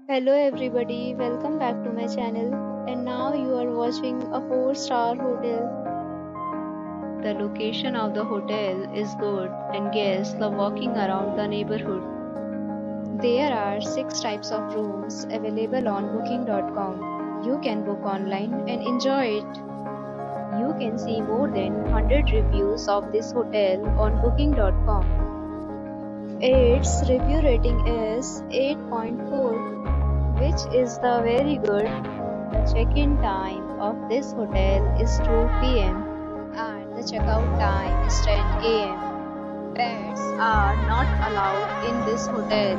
Hello everybody, welcome back to my channel. And now you are watching a 4-star hotel. The location of the hotel is good and guests love walking around the neighborhood. There are 6 types of rooms available on booking.com. You can book online and enjoy it. You can see more than 100 reviews of this hotel on booking.com. Its review rating is 8.4, which is the very good. The check-in time of this hotel is 2 p.m. and the checkout time is 10 a.m. Pets are not allowed in this hotel.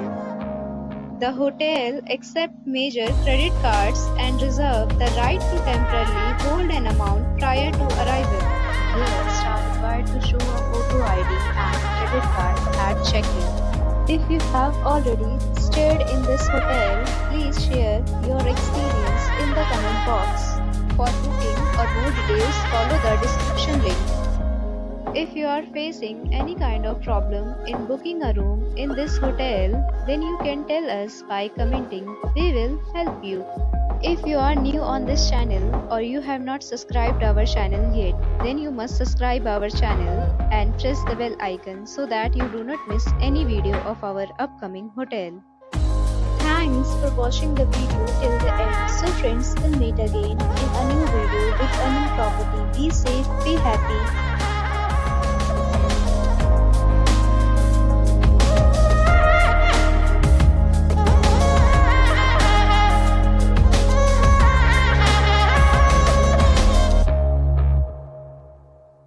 The hotel accepts major credit cards and reserves the right to temporarily hold an amount prior to arrival. Guests are required to show a photo ID and credit card at check-in. If you have already stayed in this hotel, please share your experience in the comment box. For booking or more details, follow the description link. If you are facing any kind of problem in booking a room in this hotel, then you can tell us by commenting. We will help you. If you are new on this channel or you have not subscribed our channel yet, then you must subscribe our channel and press the bell icon so that you do not miss any video of our upcoming hotel. Thanks for watching the video till the end. So friends, we'll meet again in a new video with a new property. Be safe, be happy.